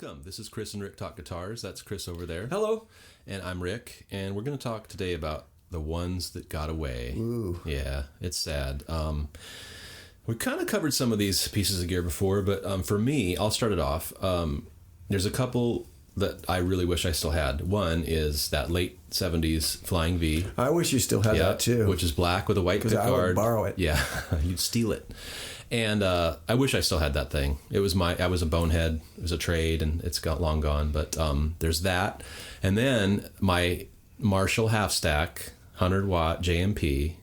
Welcome. This is Chris and Rick Talk Guitars. That's Chris over there. Hello. And I'm Rick, and we're going to talk today about the ones that got away. Ooh. Yeah, it's sad. We kind of covered some of these pieces of gear before, but for me, I'll start it off. There's a couple that I really wish I still had. One is that late 70s Flying V. I wish you still had that too. Which is black with a white pickguard. I would borrow it. Yeah, you'd steal it. And I wish I still had that thing. I was a bonehead. It was a trade, and it's long gone. But there's that. And then my Marshall half stack 100-watt JMP,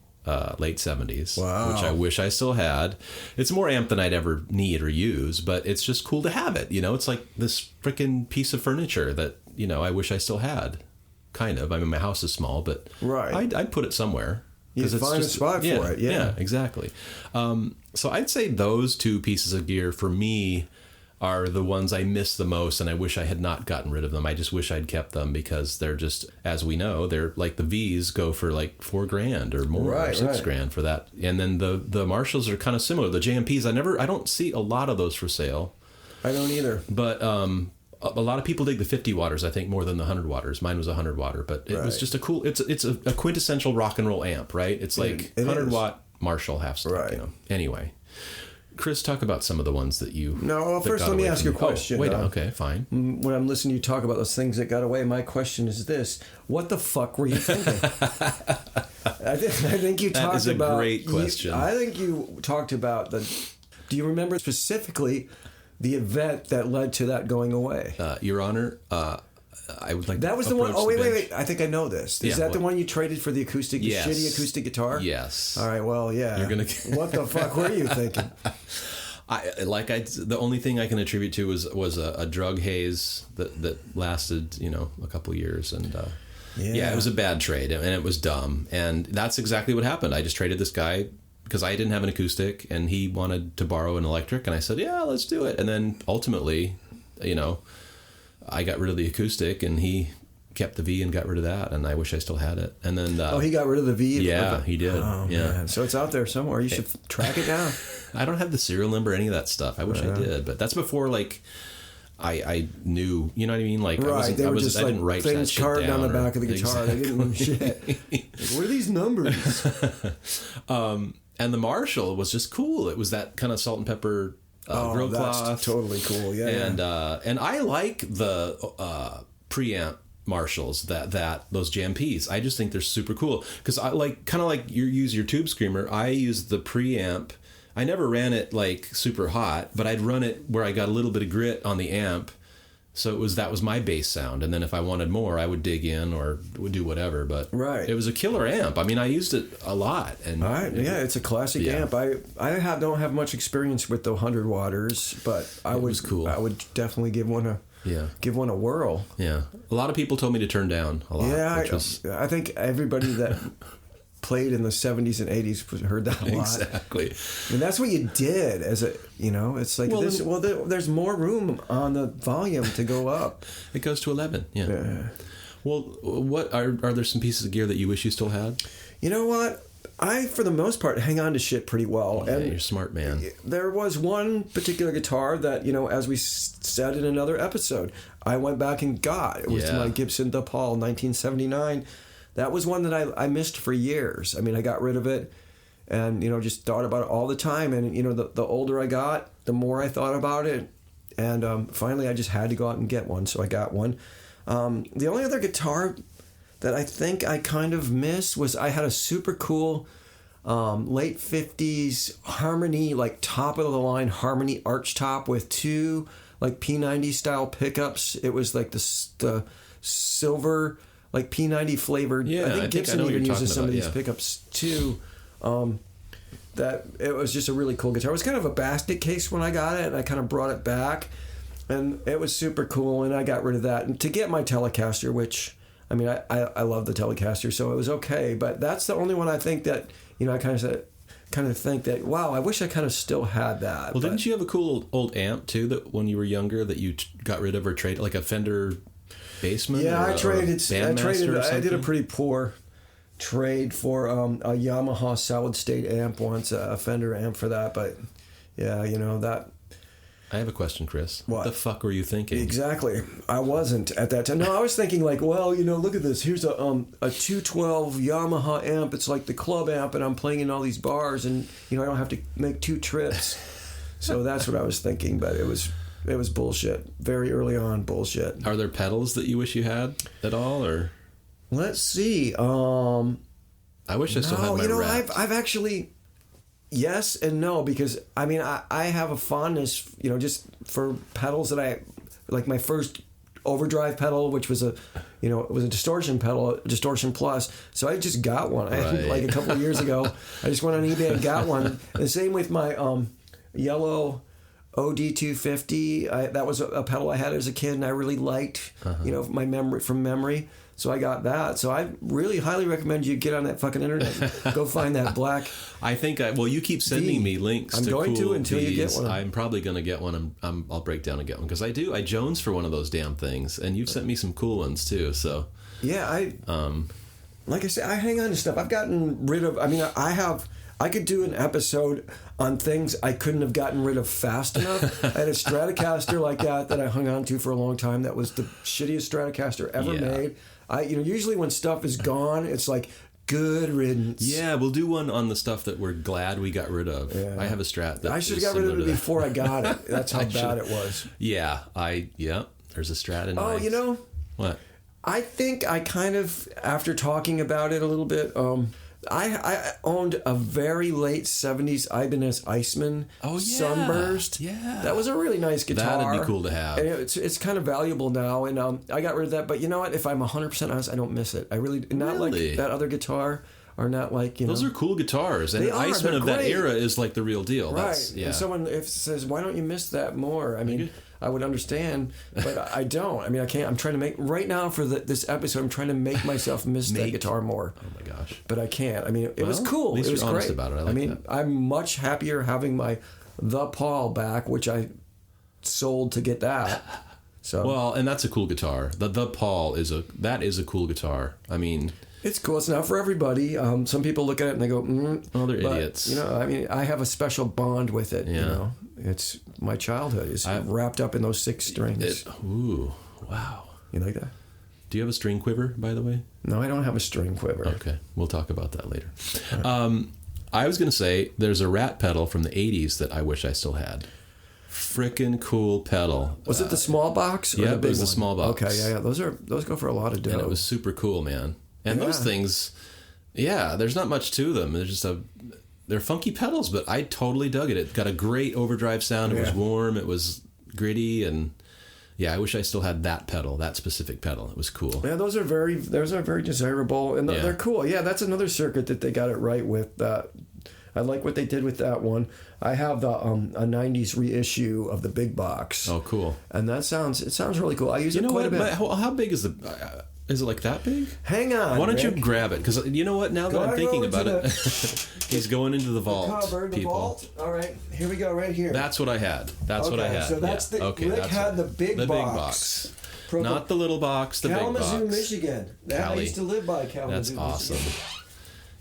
late 70s, wow. Which I wish I still had. It's more amp than I'd ever need or use, but it's just cool to have it. You know, it's like this freaking piece of furniture that, you know, I wish I still had. Kind of. I mean, my house is small, but right. I'd put it somewhere. You find a spot for it, Yeah, exactly. So I'd say those two pieces of gear for me are the ones I miss the most, and I wish I had not gotten rid of them. I just wish I'd kept them because they're just, as we know, they're like the V's go for like $4,000 or more, or $6,000 for that. And then the Marshalls are kind of similar. The JMPs, I don't see a lot of those for sale. I don't either. But a lot of people dig the 50 watters, I think, more than the 100 watters. Mine was a 100 watter, but it was just a cool, it's a quintessential rock and roll amp, right? It's like 100 watt Marshall half stack, right. You know. Anyway, Chris, talk about some of the ones that you... No, well, first let me ask you a question. Oh, wait, okay, fine. When I'm listening to you talk about those things that got away, my question is this. What the fuck were you thinking? I think you talked about... That is a great question. I think you talked about do you remember specifically the event that led to that going away? Your Honor, I would like that was the one. Oh, wait. I think I know this. Is that the one you traded for the acoustic, yes. shitty acoustic guitar? Yes. All right, well, yeah. You're gonna... What the fuck were you thinking? The only thing I can attribute to was a drug haze that lasted, you know, a couple years, and it was a bad trade, and it was dumb, and that's exactly what happened. I just traded this guy because I didn't have an acoustic, and he wanted to borrow an electric, and I said, yeah, let's do it, and then ultimately, you know, I got rid of the acoustic, and he kept the V and got rid of that, and I wish I still had it. And then he got rid of the V? Yeah, he did. Oh, yeah. Man. So it's out there somewhere. You should track it down. I don't have the serial number, any of that stuff. I wish I did, but that's before, like, I knew, you know what I mean? Like, right. I didn't write things that shit carved down on the back of the guitar. Exactly. They didn't know shit. Like, what are these numbers? And the Marshall was just cool. It was that kind of salt and pepper grill cloth. That's totally cool. Yeah. And I like the preamp Marshalls that those JMPs. I just think they're super cool because I kind of like you use your Tube Screamer. I use the preamp. I never ran it like super hot, but I'd run it where I got a little bit of grit on the amp. So that was my bass sound, and then if I wanted more, I would dig in or would do whatever. But it was a killer amp. I mean, I used it a lot. And it's a classic amp. I don't have much experience with the 100 watters, but it was cool. I would definitely give one a whirl. Yeah, a lot of people told me to turn down a lot. Yeah, I think everybody that played in the 70s and 80s heard that a lot. Exactly. And that's what you did as a, you know, it's like, there's more room on the volume to go up. It goes to 11. Yeah. Well, what are there some pieces of gear that you wish you still had? You know what? I, for the most part, hang on to shit pretty well. Yeah, and you're a smart man. There was one particular guitar that, you know, as we said in another episode, I went back and got. It was my Gibson DePaul 1979. That was one that I missed for years. I mean, I got rid of it and, you know, just thought about it all the time. And, you know, the older I got, the more I thought about it. And finally, I just had to go out and get one. So I got one. The only other guitar that I think I kind of missed was I had a super cool late 50s Harmony, like top of the line Harmony arch top with two like P90 style pickups. It was like the silver... like P90 flavored. Yeah, I think Gibson even uses some of these pickups too. That it was just a really cool guitar. It was kind of a basket case when I got it, and I kind of brought it back, and it was super cool. And I got rid of that and to get my Telecaster, which I mean I love the Telecaster, so it was okay. But that's the only one I think that, you know, I kind of think that, wow, I wish I kind of still had that. Well, didn't you have a cool old amp too that when you were younger that you got rid of or traded, like a Fender Bassman? Yeah, I traded. I did a pretty poor trade for a Yamaha solid state amp once, a Fender amp for that. But yeah, you know, that I have a question, Chris. What the fuck were you thinking? Exactly. I wasn't at that time. No, I was thinking like, well, look at this. Here's a 212 Yamaha amp. It's like the club amp, and I'm playing in all these bars, and I don't have to make 2 trips. So that's what I was thinking, but it was bullshit. Very early on, bullshit. Are there pedals that you wish you had at all, or? Let's see. I wish I still had my Rat. I've actually. Yes and no, because I have a fondness, just for pedals that I like. My first overdrive pedal, which was it was a distortion pedal, Distortion Plus. So I just got one. Like a couple of years ago, I just went on eBay and got one. And the same with my yellow OD250. That was a pedal I had as a kid, and I really liked, my memory. So I got that. So I really highly recommend you get on that fucking internet. Go find that black. I think you keep sending me links. I'm going to until you get one. I'm probably going to get one. I'll break down and get one because I do. I jones for one of those damn things, and you've sent me some cool ones too. So yeah, like I said, I hang on to stuff. I've gotten rid of. I could do an episode on things I couldn't have gotten rid of fast enough. I had a Stratocaster like that I hung on to for a long time. That was the shittiest Stratocaster ever made. Usually when stuff is gone, it's like good riddance. Yeah, we'll do one on the stuff that we're glad we got rid of. Yeah. I have a Strat that I should have got rid of it before I got it. That's how bad it was. Yeah, there's a Strat in mine. Oh, what? I think I kind of, after talking about it a little bit, I owned a very late 70s Ibanez Iceman Sunburst. Yeah. That was a really nice guitar. That'd be cool to have. And it's kind of valuable now, and I got rid of that. But you know what? If I'm 100% honest, I don't miss it. I really, not like that other guitar, or not like, Those are cool guitars, and an Iceman of that era is like the real deal. Right. And someone says, why don't you miss that more? I would understand, but I don't. I can't. I'm trying to make, right now for this episode, I'm trying to make myself miss that guitar more. Oh my gosh. But I can't. It was cool. At least it was you're honest great. about it. I like that. I'm much happier having my The Paul back, which I sold to get that. So. Well, and that's a cool guitar. The Paul is a cool guitar. It's cool. It's not for everybody. Some people look at it and they go, "Oh, they're idiots." I have a special bond with it. Yeah. It's my childhood. It's wrapped up in those 6 strings. Ooh, wow. You like that? Do you have a string quiver, by the way? No, I don't have a string quiver. Okay, we'll talk about that later. I was going to say there's a Rat pedal from the 80s that I wish I still had. Frickin' cool pedal. Was it the small box or the big one? It was the small box. Okay, yeah. Those go for a lot of dough. And it was super cool, man. And those things, there's not much to them. They're funky pedals, but I totally dug it. It got a great overdrive sound. It was warm. It was gritty, and I wish I still had that pedal, that specific pedal. It was cool. Yeah, those are very desirable, and they're cool. Yeah, that's another circuit that they got it right with. I like what they did with that one. I have a 90s reissue of the Big Box. Oh, cool. And it sounds really cool. I use it quite a bit. How big is is it like that big? Hang on. Why don't you Rick. grab it? Because you know what? Now that I'm thinking about it, he's going into the vault. The vault. All right, here we go. Right here. That's what I had. That's what I had. So that's Rick had the big box. Not the little box. The big box. Kalamazoo, Michigan. I used to live by Kalamazoo. That's awesome. Michigan.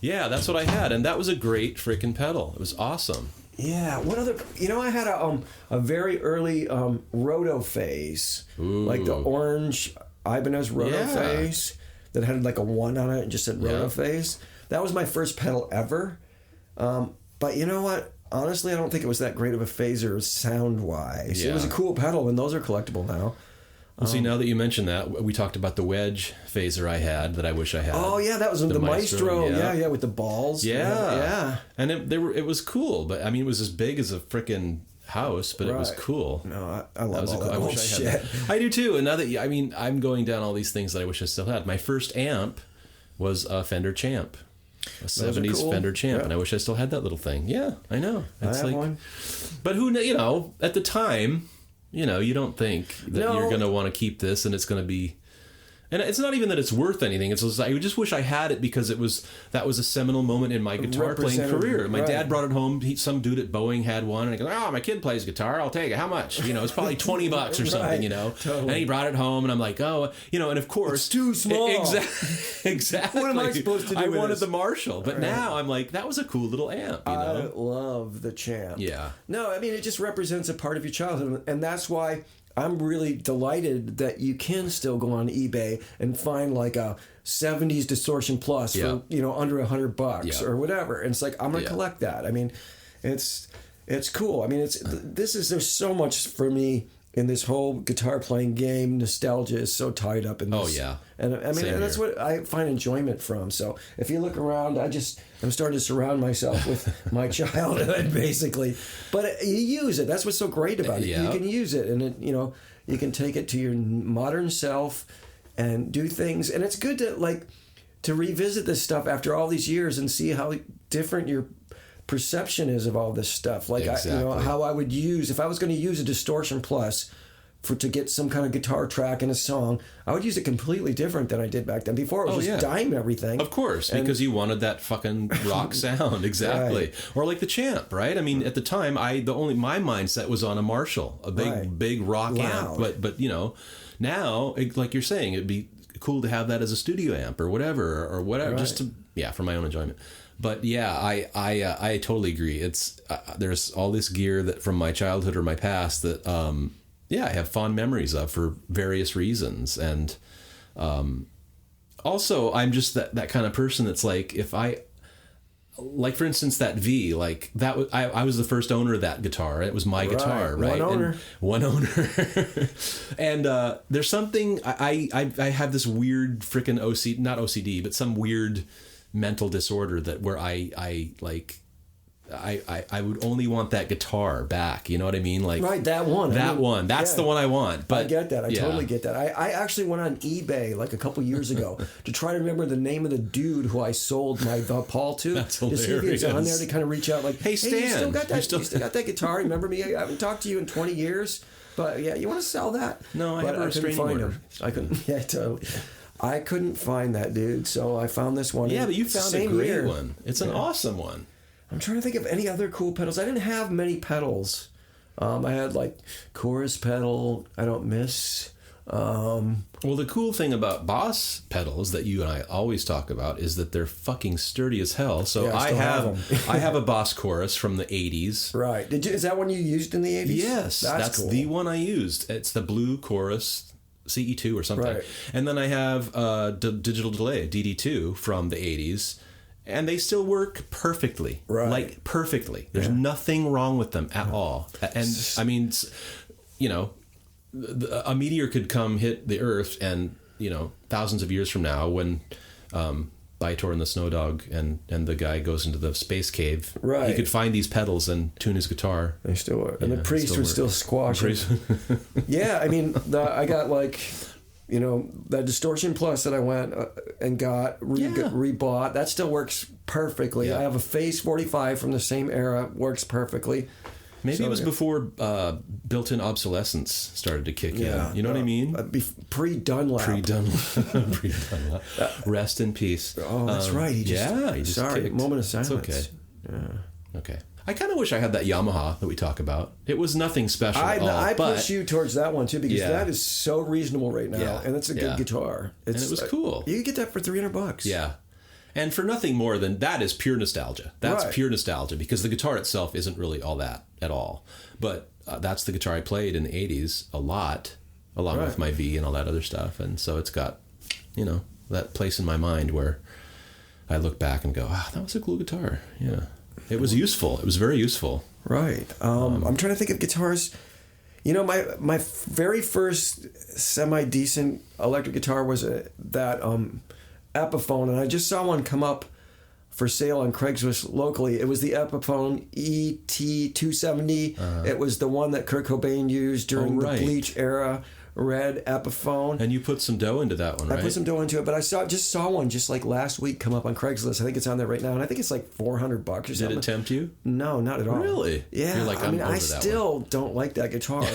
Yeah, that's what I had, and that was a great freaking pedal. It was awesome. Yeah. What other? I had a very early Roto phase, like the orange Ibanez Roto phase that had like a 1 on it and just said Roto phase. That was my first pedal ever. But you know what? Honestly, I don't think it was that great of a phaser sound wise. Yeah. It was a cool pedal, and those are collectible now. Well, see, now that you mention that, we talked about the wedge phaser I had that I wish I had. Oh yeah, that was the Maestro. Yeah, with the balls. Yeah. And it was cool, but it was as big as a frickin' house, but it was cool. No, I love all that bullshit. I do too. And now that I'm going down all these things that I wish I still had. My first amp was a Fender Champ, a 70s Fender Champ, and I wish I still had that little thing. Yeah, I know. It's I have one. But who, at the time, you don't think that you're going to want to keep this, and it's going to be. And it's not even that it's worth anything. It's just, I just wish I had it because that was a seminal moment in my guitar playing career. My dad brought it home. Some dude at Boeing had one, and I go, "Oh, my kid plays guitar. I'll take it. How much? It's probably $20 or something, Totally. And he brought it home, and I'm like, oh, and of course, it's too small. Exactly. What am I supposed to do? I wanted the Marshall, but now I'm like, that was a cool little amp. I love the Champ. Yeah. No, I mean, it just represents a part of your childhood, and that's why I'm really delighted that you can still go on eBay and find like a 70s Distortion Plus for under $100 or whatever. And it's like, I'm gonna collect that. I mean, it's cool. I mean, there's so much for me in this whole guitar playing game. Nostalgia is so tied up in this. Oh yeah. And I mean, and that's what I find enjoyment from. So if you look around, I'm starting to surround myself with my childhood, basically. But you use it. That's what's so great about it. Yeah. You can use it, and you can take it to your modern self and do things. And it's good to revisit this stuff after all these years and see how different your perception is of all this stuff. Like exactly. How I would use, if I was going to use a Distortion Plus to get some kind of guitar track in a song, I would use it completely different than I did back then. Before, it was just dime everything. Of course, because you wanted that fucking rock sound. Exactly. Right. Or like the Champ, right? I mean, at the time, my mindset was on a Marshall, a big rock amp. But now, like you're saying, it'd be cool to have that as a studio amp or whatever, just for my own enjoyment. But yeah, I totally agree. It's there's all this gear that from my childhood or my past that I have fond memories of for various reasons. And also I'm just that kind of person that's like, if I, like for instance, that V, like that was, I was the first owner of that guitar. It was my guitar, right? One owner. And there's something, I have this weird freaking not OCD, but some weird mental disorder that where I would only want that guitar back. You know what I mean? Like that one. That's the one I want. But I get that. I totally get that. I actually went on eBay like a couple years ago to try to remember the name of the dude who I sold my Paul to. That's hilarious. To see if he was on there to kind of reach out like, hey, Stan, you still got that? You still got that guitar? Remember me? I haven't talked to you in 20 years. But yeah, you want to sell that? No, I have a restraining order. I couldn't. Yeah, totally. I couldn't find that dude, so I found this one. Yeah, but you found a great one. It's an awesome one. I'm trying to think of any other cool pedals. I didn't have many pedals. I had like chorus pedal. I don't miss. Well, the cool thing about Boss pedals that you and I always talk about is that they're fucking sturdy as hell. So I have a Boss chorus from the 80s. Right. Is that one you used in the 80s? Yes, that's cool. The one I used. It's the blue chorus. CE2 or something. Right. And then I have Digital Delay, DD2 from the 80s, and they still work perfectly. Right. Like perfectly. There's nothing wrong with them at all. And I mean, a meteor could come hit the Earth and, thousands of years from now when Viator and the Snow Dog and the guy goes into the space cave. Right. He could find these pedals and tune his guitar. They still work. And the priest would still squash it. Yeah, I mean, I got like, that Distortion Plus that I went and got rebought. That still works perfectly. Yeah. I have a Phase 45 from the same era. Works perfectly. Maybe it was before built-in obsolescence started to kick in. You know what I mean? Pre-Dunlap. Pre-Dunlap. Rest in peace. Oh, that's right. He just sorry, kicked. Moment of silence. It's okay. Yeah. Okay. I kind of wish I had that Yamaha that we talk about. It was nothing special at all. I push you towards that one too because that is so reasonable right now, and it's a good guitar. And it was cool. You could get that for $300. Yeah. And for nothing more than that is pure nostalgia. That's pure nostalgia because the guitar itself isn't really all that at all. But that's the guitar I played in the 80s a lot, along with my V and all that other stuff. And so it's got, that place in my mind where I look back and go, that was a cool guitar. Yeah. It was useful. It was very useful. Right. I'm trying to think of guitars. My very first semi-decent electric guitar was that Epiphone, and I just saw one come up for sale on Craigslist locally. It was the Epiphone ET270. It was the one that Kurt Cobain used during the Bleach era. Red Epiphone. And you put some dough into that one, right? I put some dough into it, but I just saw one just like last week come up on Craigslist. I think it's on there right now, and I think it's like $400 or something. Did it tempt you? No, not at all. Really? Yeah. You're like, I still don't like that guitar.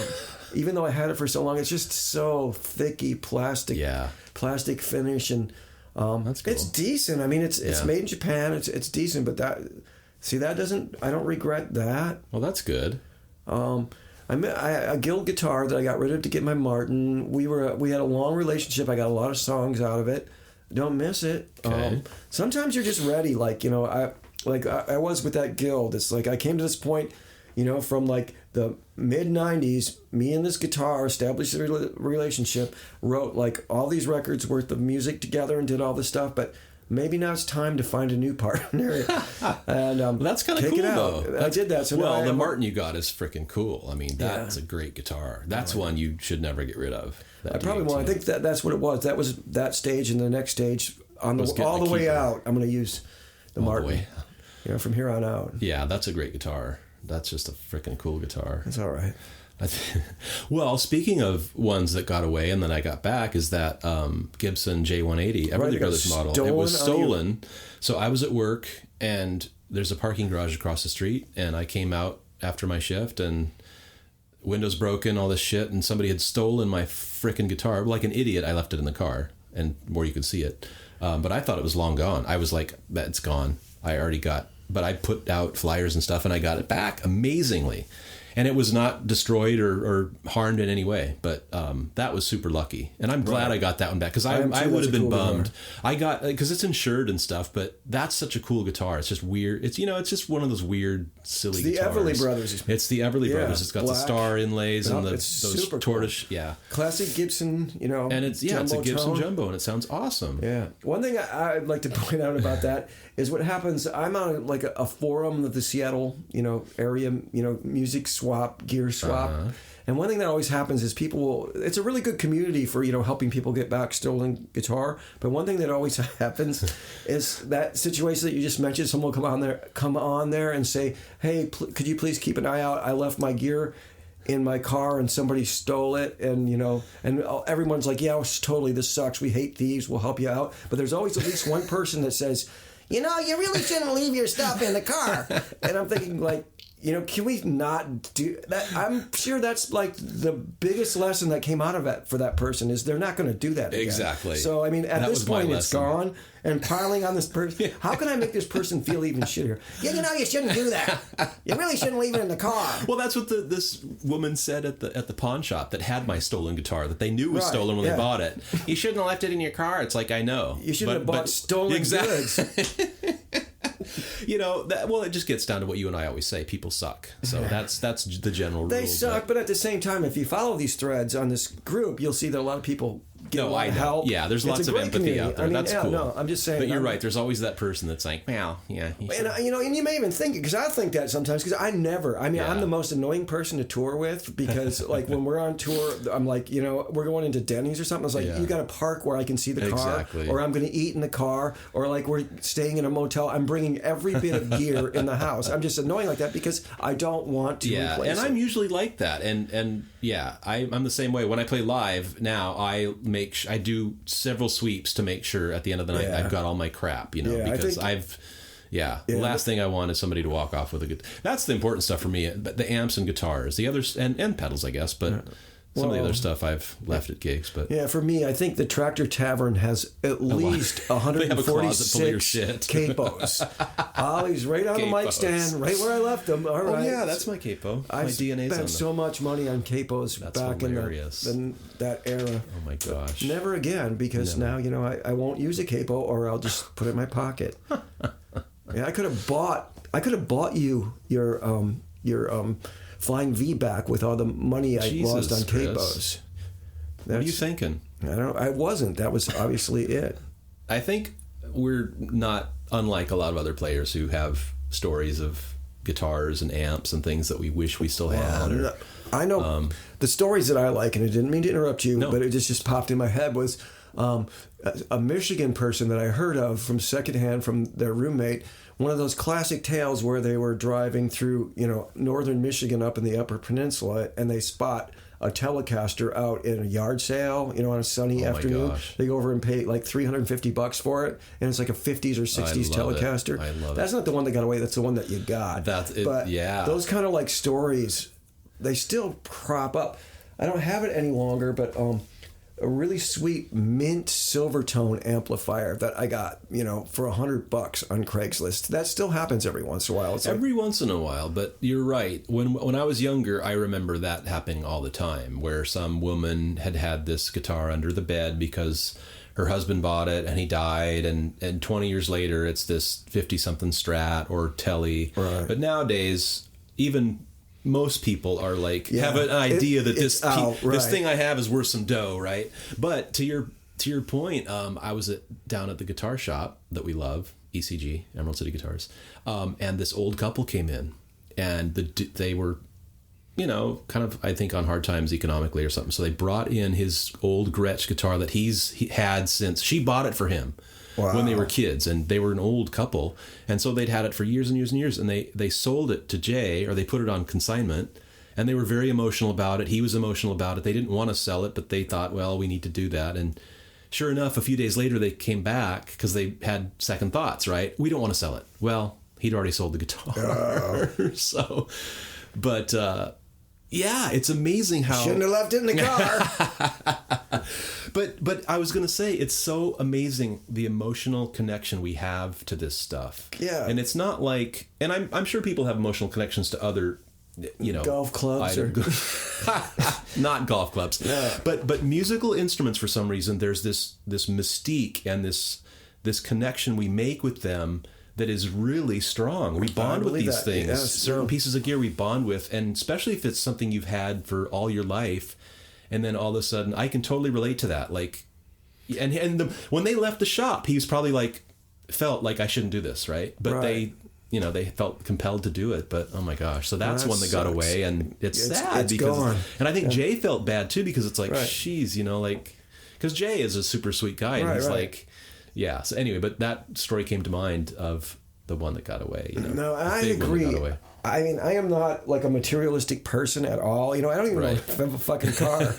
even though I had it for so long, it's just so thicky plastic finish, and that's cool. It's decent. I mean, it's made in Japan. It's decent, but I don't regret that. Well, that's good. A Guild guitar that I got rid of to get my Martin. We had a long relationship. I got a lot of songs out of it. Don't miss it. Okay. Sometimes you're just ready. Like, you know, I was with that Guild. It's like I came to this point, you know, from like the mid 90s, me and this guitar established a relationship, wrote like all these records worth of music together and did all this stuff, but maybe now it's time to find a new partner. And that's kind of cool, though. I did that. So well, the Martin you got is freaking cool. I mean, that's a great guitar. That's one you should never get rid of. I probably won't. I think that's what it was. That was that stage, and the next stage all the way out, I'm going to use the Martin. You know, from here on out. Yeah, that's a great guitar. That's just a freaking cool guitar. It's all right. Well, speaking of ones that got away and then I got back, is that Gibson J180 Everly Brothers model. It was stolen. So I was at work, and there's a parking garage across the street, and I came out after my shift, and windows broken, all this shit, and somebody had stolen my freaking guitar. Like an idiot, I left it in the car, and where you could see it. But I thought it was long gone. I was like, it's gone. But I put out flyers and stuff, and I got it back amazingly. And it was not destroyed or harmed in any way, but that was super lucky. And I'm glad I got that one back, because I would have been bummed. I got, because it's insured and stuff, but that's such a cool guitar. It's just weird. It's, you know, it's just one of those weird, silly guitars. Everly Brothers. It's the Everly Brothers. It's got the star inlays and those tortoise. Cool. Yeah. Classic Gibson, you know. And it's a Gibson Jumbo, and it sounds awesome. Yeah. One thing I'd like to point out about that is what happens. I'm on like a forum of the Seattle, you know, area, you know, music swap, gear swap. And one thing that always happens is it's a really good community for, you know, helping people get back stolen guitar. But one thing that always happens is that situation that you just mentioned, someone will come on there and say, hey, could you please keep an eye out? I left my gear in my car and somebody stole it, and you know, and everyone's like, yeah, totally, this sucks, we hate thieves, we'll help you out. But there's always at least one person that says, you know, you really shouldn't leave your stuff in the car. And I'm thinking, like, you know, can we not do that? I'm sure that's like the biggest lesson that came out of it for that person, is they're not going to do that again. Exactly. So, I mean, at this point, it's gone, and piling on this person. How can I make this person feel even shittier? Yeah, you know, you shouldn't do that. You really shouldn't leave it in the car. Well, that's what this woman said at the pawn shop that had my stolen guitar, that they knew was stolen when they bought it. You shouldn't have left it in your car. It's like, I know. You shouldn't have bought stolen goods. You know, it just gets down to what you and I always say: people suck. So that's the general rule. They suck, but at the same time, if you follow these threads on this group, you'll see that a lot of people get a lot of help. Yeah, there's lots of empathy out there. I mean, that's cool. No, I'm just saying. But you're right. There's always that person that's like, well, yeah. And you know, and you may even think it, because I think that sometimes, because I'm the most annoying person to tour with, because like when we're on tour, I'm like, you know, we're going into Denny's or something. It's like, you got to park where I can see the car, or I'm going to eat in the car, or like we're staying in a motel. I'm bringing every bit of gear in the house. I'm just annoying like that because I don't want to replace it. And I'm usually like that. And yeah, I'm the same way. When I play live now, I do several sweeps to make sure at the end of the night I've got all my crap, you know, because the last thing I want is somebody to walk off with a good. That's the important stuff for me. The amps and guitars, the others, and pedals, I guess, but. Some of the other stuff I've left at gigs, but yeah, for me, I think the Tractor Tavern has at least 146 capos. Ollie's right on the mic stand, right where I left them. All right. Oh yeah, that's my capo. I spent so much money on capos back in that era. Oh my gosh! Never again, because now you know I won't use a capo, or I'll just put it in my pocket. Yeah, I could have bought you your Flying V back with all the money I lost on capos. What are you thinking? I don't know. I wasn't. That was obviously it. I think we're not unlike a lot of other players who have stories of guitars and amps and things that we wish we still had. I know the stories that I like, and I didn't mean to interrupt you, but it just popped in my head, was a Michigan person that I heard of from secondhand from their roommate. One of those classic tales where they were driving through, you know, northern Michigan up in the Upper Peninsula, and they spot a Telecaster out in a yard sale, you know, on a sunny afternoon. They go over and pay like $350 for it, and it's like a 50s or 60s Telecaster. I love it. That's not the one that got away. That's the one that you got. Those kind of like stories, they still crop up. I don't have it any longer, but a really sweet mint Silvertone amplifier that I got, for $100 on Craigslist. That still happens every once in a while. It's every once in a while, but you're right. When I was younger, I remember that happening all the time, where some woman had this guitar under the bed because her husband bought it and he died, and 20 years later, it's this 50-something Strat or Tele. Right. But nowadays, even most people are like, have an idea that this thing I have is worth some dough, right? But to your point, I was down at the guitar shop that we love, ECG, Emerald City Guitars, and this old couple came in, and they were, kind of, I think, on hard times economically or something. So they brought in his old Gretsch guitar that he had since she bought it for him. Wow. When they were kids, and they were an old couple, and so they'd had it for years and years and years, and they sold it to Jay, or they put it on consignment, and they were very emotional about it. He was emotional about it. They didn't want to sell it, but they thought, well, we need to do that. And sure enough, a few days later, they came back because they had second thoughts, right? We don't want to sell it. Well, he'd already sold the guitar. So, but yeah, it's amazing how... Shouldn't have left it in the car. But I was going to say, it's so amazing the emotional connection we have to this stuff. Yeah. And it's not like... And I'm sure people have emotional connections to other, golf clubs not golf clubs. Yeah. But musical instruments, for some reason, there's this mystique and this connection we make with them that is really strong. We bond with these things. Yes, certain pieces of gear we bond with, and especially if it's something you've had for all your life, and then all of a sudden, I can totally relate to that. Like, when they left the shop, he was probably felt like I shouldn't do this, right? But they felt compelled to do it. But oh my gosh, so that's one that got away, and it's sad because, gone. And I think Jay felt bad too, because it's like, geez, because Jay is a super sweet guy, and he's like. Yeah. So anyway, but that story came to mind of the one that got away. No, I agree. I mean, I am not like a materialistic person at all. I don't even know if I have a fucking car.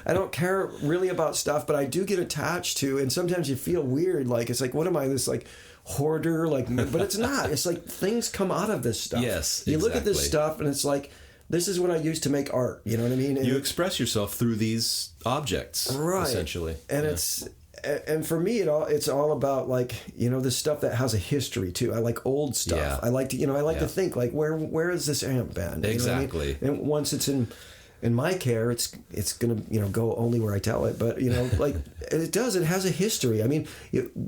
I don't care really about stuff, but I do get attached to, and sometimes you feel weird. Like, it's like, what am I, this like hoarder? Like, but it's not. It's like things come out of this stuff. Yes, you look at this stuff, and it's like, this is what I use to make art. You know what I mean? And you express yourself through these objects, essentially. And And for me, it's all about the stuff that has a history too. I like old stuff. Yeah. I like to to think like where is this amp been? Exactly. You know what I mean? And once it's in my care, it's gonna go only where I tell it. But it has a history. I mean,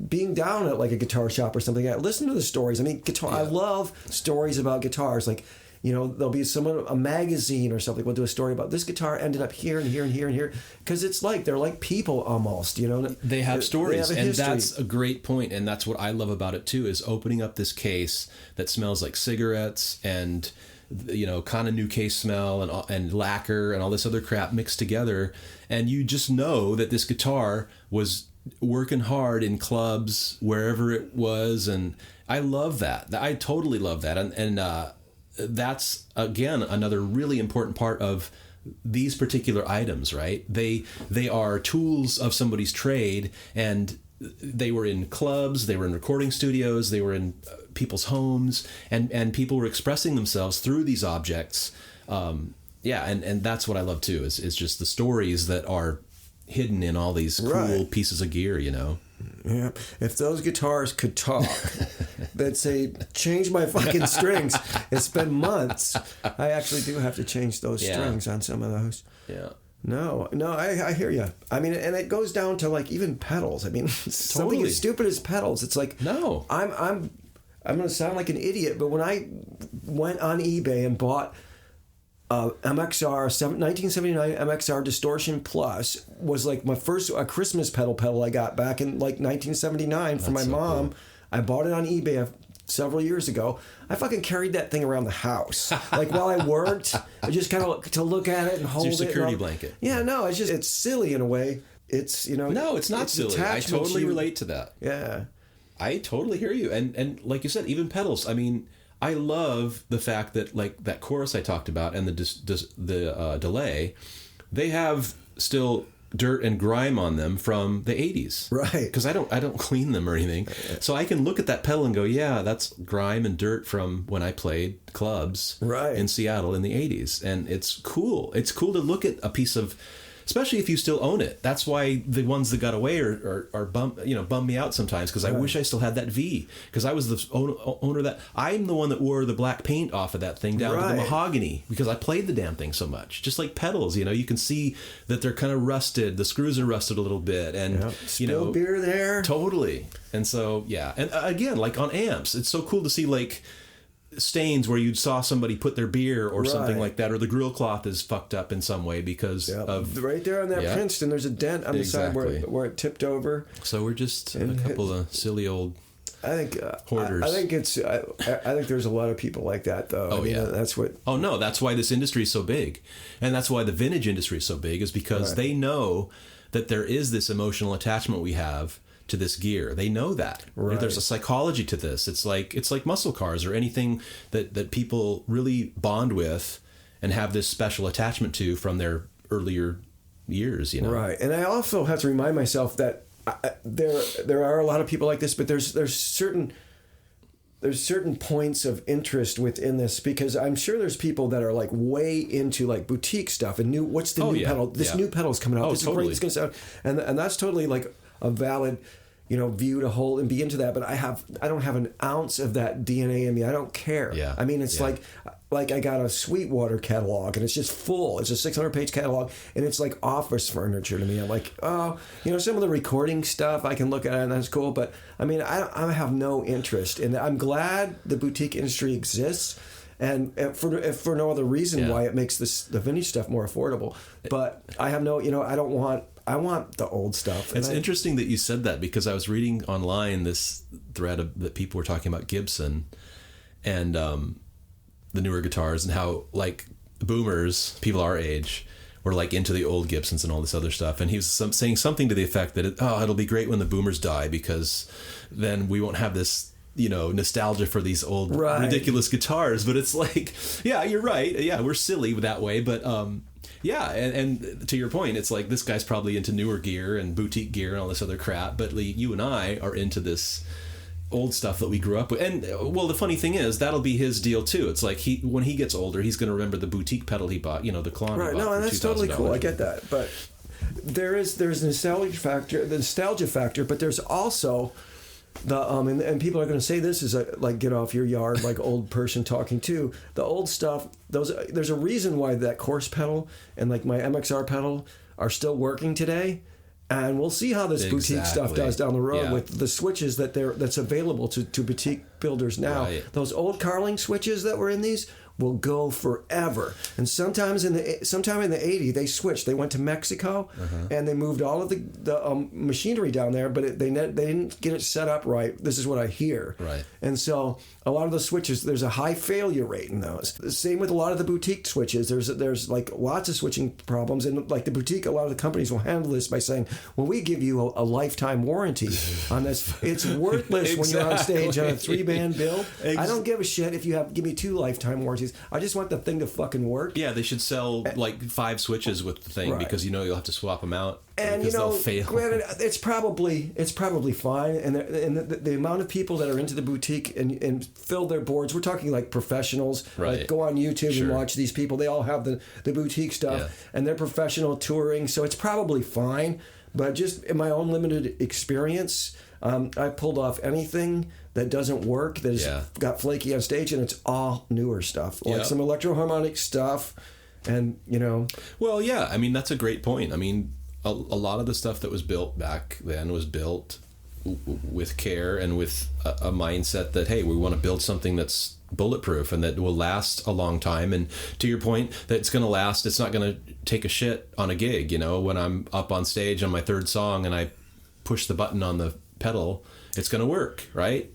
being down at like a guitar shop or something, I listen to the stories. I mean, guitar. Yeah. I love stories about guitars. Like, there'll be a magazine or something will do a story about this guitar ended up here and here and here and here, because it's like they're like people almost. They have stories, and that's a great point. And that's what I love about it too, is opening up this case that smells like cigarettes and kind of new case smell and lacquer and all this other crap mixed together, and you just know that this guitar was working hard in clubs wherever it was, and I love that. I totally love that, and that's again another really important part of these particular items, right? They are tools of somebody's trade, and they were in clubs, they were in recording studios, they were in people's homes, and people were expressing themselves through these objects. And that's what I love too, is just the stories that are hidden in all these cool pieces of gear, Yeah, if those guitars could talk, they'd say, change my fucking strings. It's been months. I actually do have to change those strings on some of those. Yeah. No, I hear you. I mean, and it goes down to like even pedals. I mean, something as stupid as pedals. It's like, no, I'm going to sound like an idiot, but when I went on eBay and bought MXR 1979 MXR Distortion Plus, was like my first Christmas pedal I got back in like 1979 from my mom. Cool. I bought it on eBay several years ago. I fucking carried that thing around the house. Like while I worked, I just kind of to look at it and hold it. It's your security blanket. Yeah, no, it's silly in a way. It's No, it's not silly. I totally relate to that. Yeah, I totally hear you. And like you said, even pedals. I mean, I love the fact that like that chorus I talked about and the delay, they have still dirt and grime on them from the 80s. Right. Because I don't clean them or anything. So I can look at that pedal and go, yeah, that's grime and dirt from when I played clubs in Seattle in the 80s. And it's cool. It's cool to look at a piece of, especially if you still own it. That's why the ones that got away are bum me out sometimes, because I wish I still had that V, because I was the owner of that. I'm the one that wore the black paint off of that thing down to the mahogany, because I played the damn thing so much. Just like pedals, you can see that they're kind of rusted. The screws are rusted a little bit, and Spilled beer there. Totally. And so and again, like on amps, it's so cool to see like stains where you saw somebody put their beer or something like that, or the grill cloth is fucked up in some way because of right there on that Princeton. There's a dent on the side where it tipped over. So we're just a couple of silly old hoarders. I think there's a lot of people like that, though. That's what. Oh no, that's why this industry is so big, and that's why the vintage industry is so big, is because they know that there is this emotional attachment we have to this gear. They know that. Right. There's a psychology to this. It's like muscle cars or anything that people really bond with and have this special attachment to from their earlier years, Right. And I also have to remind myself that there are a lot of people like this, but there's certain points of interest within this, because I'm sure there's people that are like way into like boutique stuff and what's the new pedal? This new pedal's coming out. This is great. It's going to sound, and that's totally like a valid, view to hold and be into that. But I don't have an ounce of that DNA in me. I don't care. Yeah. I mean, it's like I got a Sweetwater catalog and it's just full. It's a 600-page catalog and it's like office furniture to me. I'm like, some of the recording stuff I can look at it and that's cool. But I mean, I have no interest in that. I'm glad the boutique industry exists. And for no other reason why it makes the vintage stuff more affordable. But I have no, I want the old stuff. It's interesting that you said that, because I was reading online this thread that people were talking about Gibson and the newer guitars, and how like boomers, people our age, were like into the old Gibsons and all this other stuff. And he was saying something to the effect that it'll be great when the boomers die, because then we won't have this nostalgia for these old ridiculous guitars. But it's like, yeah, you're right. Yeah, we're silly that way, but and to your point, it's like this guy's probably into newer gear and boutique gear and all this other crap, but you and I are into this old stuff that we grew up with. And well, the funny thing is, that'll be his deal too. It's like when he gets older, he's going to remember the boutique pedal he bought, the Klon. Right. No, and that's totally cool. I get that, but there's the nostalgia factor, but there's also the and people are going to say this is like get off your yard, like old person talking too. The old stuff, there's a reason why that Course pedal and like my MXR pedal are still working today. And we'll see how this boutique stuff does down the road with the switches that's available to boutique builders now. Right. Those old Carling switches that were in these will go forever. And sometime in the 80s, they switched. They went to Mexico and they moved all of the machinery down there, but they didn't get it set up right. This is what I hear. Right. And so a lot of the switches, there's a high failure rate in those. The same with a lot of the boutique switches. There's like lots of switching problems, and like the boutique, a lot of the companies will handle this by saying, well, we give you a lifetime warranty on this. It's worthless when you're on stage on a 3-band build. I don't give a shit if you give me 2 lifetime warranties. I just want the thing to fucking work. Yeah, they should sell like 5 switches with the thing, because you'll have to swap them out. And they'll fail. Granted, it's probably fine. And the amount of people that are into the boutique and fill their boards, we're talking like professionals. Right. Like go on YouTube and watch these people. They all have the boutique stuff, and they're professional touring, so it's probably fine. But just in my own limited experience, I pulled off anything that doesn't work, that has got flaky on stage, and it's all newer stuff, like some electro-harmonic stuff, and Well, yeah, I mean, that's a great point. I mean, a lot of the stuff that was built back then was built with care and with a mindset that, hey, we want to build something that's bulletproof and that will last a long time. And to your point, that it's going to last. It's not going to take a shit on a gig. When I'm up on stage on my 3rd song and I push the button on the pedal, it's going to work, right?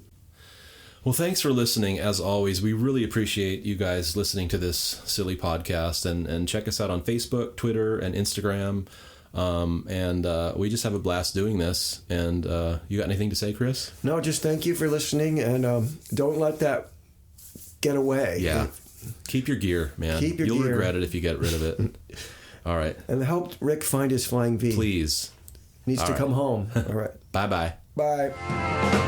Well, thanks for listening. As always, we really appreciate you guys listening to this silly podcast, and check us out on Facebook, Twitter, and Instagram. And we just have a blast doing this. And you got anything to say, Chris? No, just thank you for listening, and don't let that get away. Yeah. Keep your gear, man. Keep your You'll gear. regret it if you get rid of it. All right. And help Rick find his Flying V. Please. Needs to come home. All right. Bye-bye. Bye.